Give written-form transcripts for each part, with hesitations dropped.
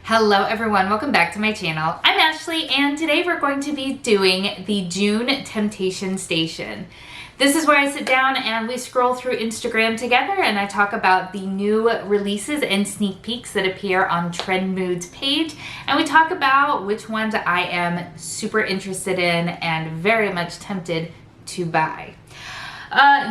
Hello everyone, welcome back to my channel. I'm Ashley and today we're going to be doing the June Temptation Station. This is where I sit down and we scroll through Instagram together and I talk about the new releases and sneak peeks that appear on Trend Mood's page, and we talk about which ones I am super interested in and very much tempted to buy.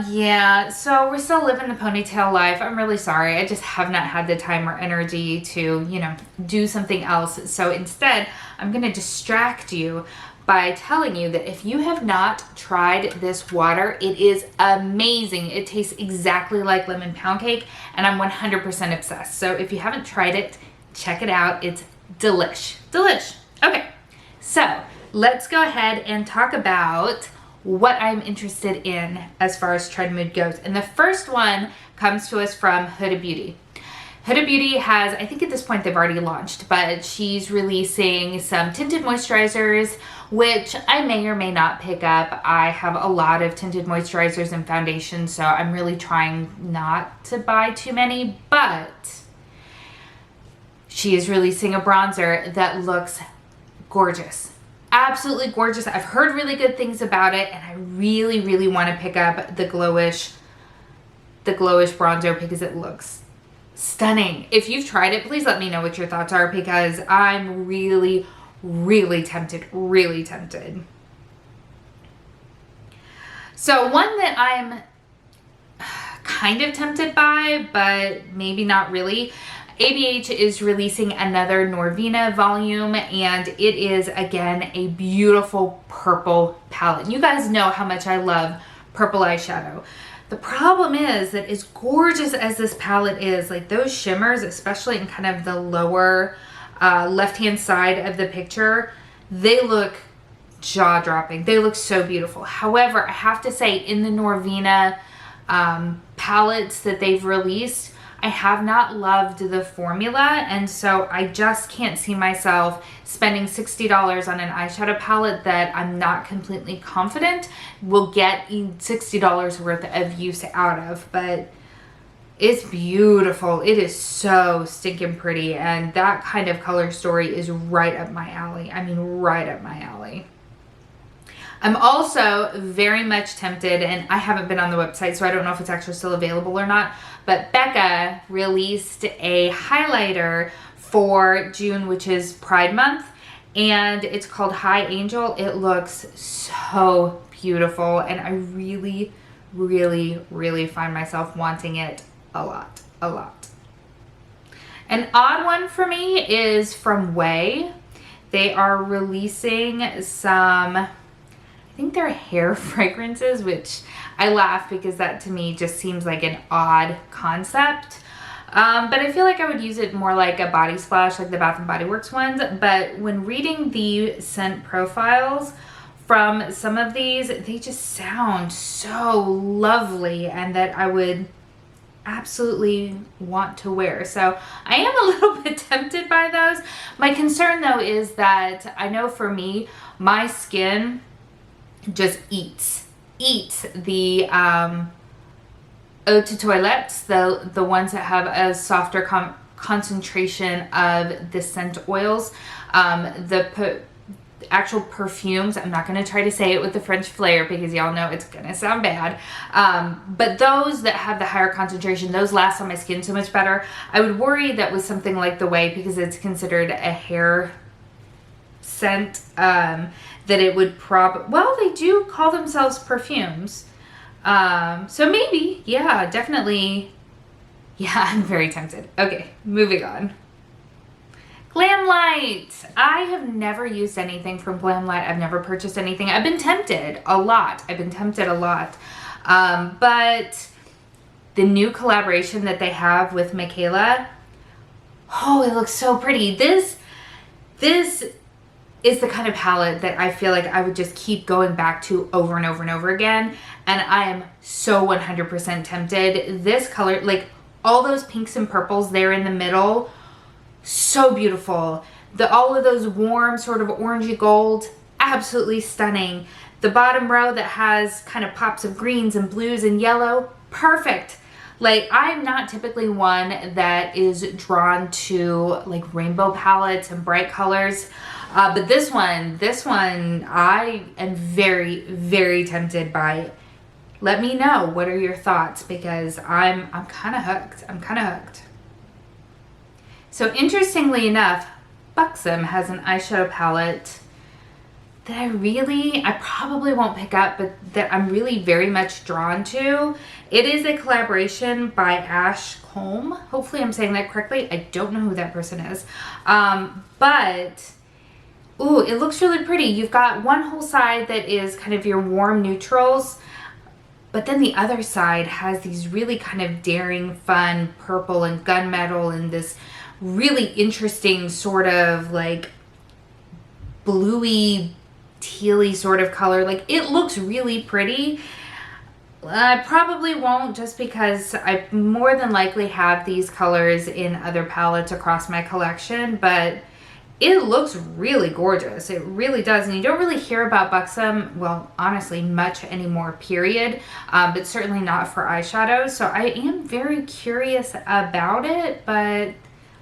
Yeah, so we're still living the ponytail life. I'm really sorry. I just have not had the time or energy to, do something else. So instead, I'm going to distract you by telling you that if you have not tried this water, it is amazing. It tastes exactly like lemon pound cake, and I'm 100% obsessed. So if you haven't tried it, check it out. It's delish. Delish. Okay, so let's go ahead and talk about what I'm interested in as far as Trend Mood goes. And the first one comes to us from Huda Beauty. Huda Beauty has, I think at this point they've already launched, but she's releasing some tinted moisturizers, which I may or may not pick up. I have a lot of tinted moisturizers and foundations, so I'm really trying not to buy too many, but she is releasing a bronzer that looks gorgeous. Absolutely gorgeous. I've heard really good things about it, and I really, really want to pick up the glowish bronzer because it looks stunning. If you've tried it, please let me know what your thoughts are because I'm really, really tempted. Really tempted. So one that I'm kind of tempted by, but maybe not really. ABH is releasing another Norvina volume, and it is again a beautiful purple palette. You guys know how much I love purple eyeshadow. The problem is that as gorgeous as this palette is, like those shimmers, especially in kind of the lower left-hand side of the picture, they look jaw-dropping. They look so beautiful. However, I have to say in the Norvina palettes that they've released, I have not loved the formula, and so I just can't see myself spending $60 on an eyeshadow palette that I'm not completely confident will get $60 worth of use out of. But it's beautiful. It is so stinking pretty, and that kind of color story is right up my alley. I mean, right up my alley. I'm also very much tempted, and I haven't been on the website, so I don't know if it's actually still available or not, but Becca released a highlighter for June, which is Pride Month, and it's called High Angel. It looks so beautiful, and I really, really, really find myself wanting it a lot, a lot. An odd one for me is from Way. They are releasing some, I think they're hair fragrances, which I laugh because that to me just seems like an odd concept. But I feel like I would use it more like a body splash, like the Bath & Body Works ones. But when reading the scent profiles from some of these, they just sound so lovely and that I would absolutely want to wear. So I am a little bit tempted by those. My concern though is that I know for me, my skin just eats the eau de toilettes, the ones that have a softer concentration of the scent oils. The actual perfumes, I'm not going to try to say it with the French flair because y'all know it's going to sound bad. But those that have the higher concentration, those last on my skin so much better. I would worry that with something like the Way, because it's considered a hair scent, that it would well, they do call themselves perfumes. So maybe, yeah, definitely. Yeah, I'm very tempted. Okay, moving on. Glam Light. I have never used anything from Glam Light. I've never purchased anything. I've been tempted a lot. But the new collaboration that they have with Michaela, oh, it looks so pretty. This is the kind of palette that I feel like I would just keep going back to over and over and over again. And I am so 100% tempted. This color, like all those pinks and purples there in the middle, so beautiful. All of those warm sort of orangey gold, absolutely stunning. The bottom row that has kind of pops of greens and blues and yellow, perfect. Like, I'm not typically one that is drawn to like rainbow palettes and bright colors. But this one, I am very, very tempted by. Let me know, what are your thoughts? Because I'm kind of hooked. I'm kind of hooked. So interestingly enough, Buxom has an eyeshadow palette that I probably won't pick up, but that I'm really very much drawn to. It is a collaboration by Ash Colm. Hopefully I'm saying that correctly. I don't know who that person is. But, ooh, it looks really pretty. You've got one whole side that is kind of your warm neutrals, but then the other side has these really kind of daring, fun purple and gunmetal and this really interesting sort of like bluey, tealy sort of color. Like, it looks really pretty. I probably won't, just because I more than likely have these colors in other palettes across my collection, but it looks really gorgeous. It really does. And you don't really hear about Buxom, well, honestly, much anymore, period. But certainly not for eyeshadows. So I am very curious about it, but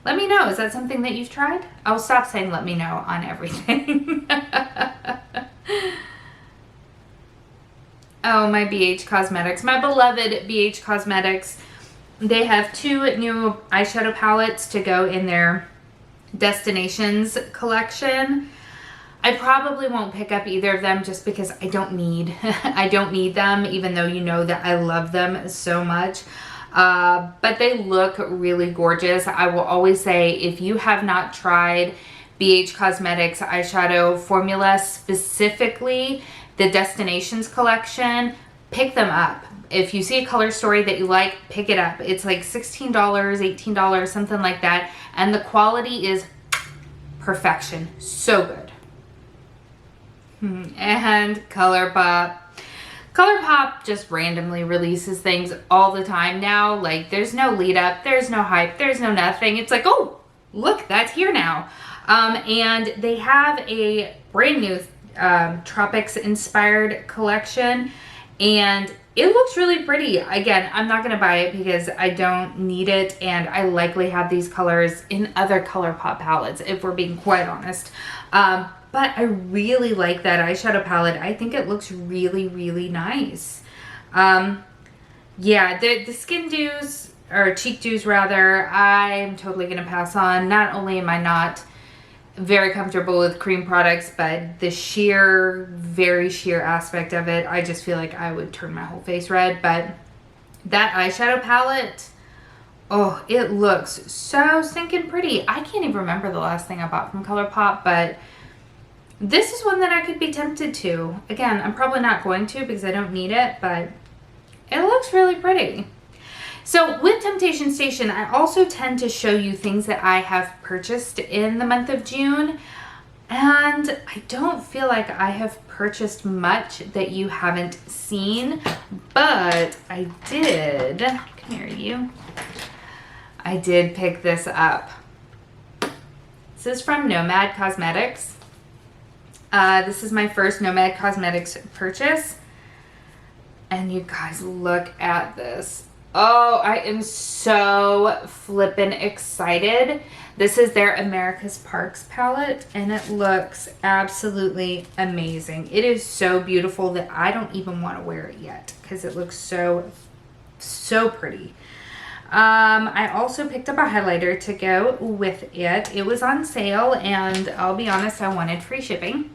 let me know. Is that something that you've tried? I'll stop saying let me know on everything. Oh, my BH Cosmetics. My beloved BH Cosmetics. They have 2 new eyeshadow palettes to go in their Destinations collection. I probably won't pick up either of them just because I don't need I don't need them, even though you know that I love them so much. But they look really gorgeous. I will always say, if you have not tried BH Cosmetics eyeshadow formula, specifically the Destinations collection, pick them up. If you see a color story that you like, pick it up. It's like $16, $18, something like that. And the quality is perfection. So good. And Colourpop. Colourpop just randomly releases things all the time now. Like, there's no lead up, there's no hype, there's no nothing. It's like, oh, look, that's here now. And they have a brand new Tropics inspired collection, and it looks really pretty. Again, I'm not going to buy it because I don't need it, and I likely have these colors in other Colourpop palettes, if we're being quite honest. But I really like that eyeshadow palette. I think it looks really, really nice. Yeah, the skin dews, or cheek dews rather, I'm totally going to pass on. Not only am I not very comfortable with cream products, but the sheer, very sheer aspect of it, I just feel like I would turn my whole face red. But that eyeshadow palette, oh, it looks so stinking pretty. I can't even remember the last thing I bought from Colourpop, but this is one that I could be tempted to. Again, I'm probably not going to because I don't need it, but it looks really pretty. So with Temptation Station, I also tend to show you things that I have purchased in the month of June. And I don't feel like I have purchased much that you haven't seen, but I did, come here you, I did pick this up. This is from Nomad Cosmetics. This is my first Nomad Cosmetics purchase. And you guys, look at this. Oh, I am so flippin' excited. This is their America's Parks palette, and it looks absolutely amazing. It is so beautiful that I don't even want to wear it yet because it looks so, so pretty. I also picked up a highlighter to go with it. It was on sale, and I'll be honest, I wanted free shipping.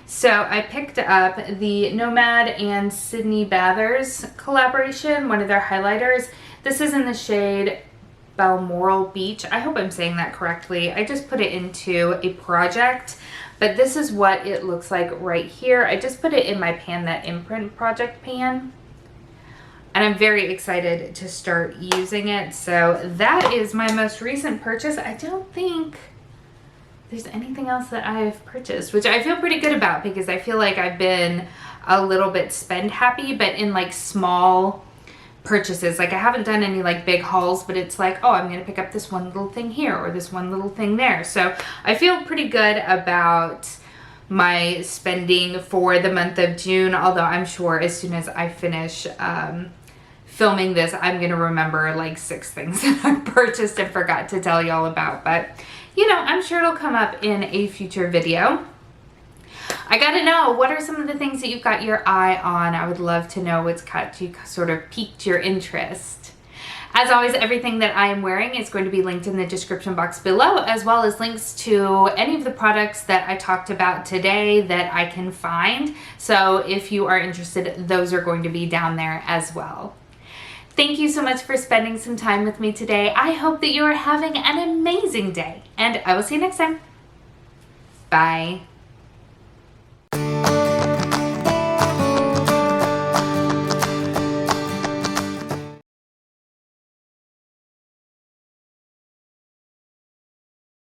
So I picked up the Nomad and Sydney Bathers collaboration, one of their highlighters. This is in the shade Balmoral Beach. I hope I'm saying that correctly. I just put it into a project, but this is what it looks like right here. I just put it in my pan, that imprint project pan. And I'm very excited to start using it. So that is my most recent purchase. I don't think there's anything else that I've purchased, which I feel pretty good about because I feel like I've been a little bit spend happy, but in like small purchases. Like I haven't done any like big hauls, but it's like, oh, I'm going to pick up this one little thing here or this one little thing there. So I feel pretty good about my spending for the month of June, although I'm sure as soon as I finish filming this, I'm gonna remember like 6 things that I purchased and forgot to tell y'all about, but you know, I'm sure it'll come up in a future video. I gotta know, what are some of the things that you've got your eye on? I would love to know what's caught you, sort of piqued your interest. As always, everything that I am wearing is going to be linked in the description box below, as well as links to any of the products that I talked about today that I can find. So if you are interested, those are going to be down there as well. Thank you so much for spending some time with me today. I hope that you are having an amazing day, and I will see you next time. Bye.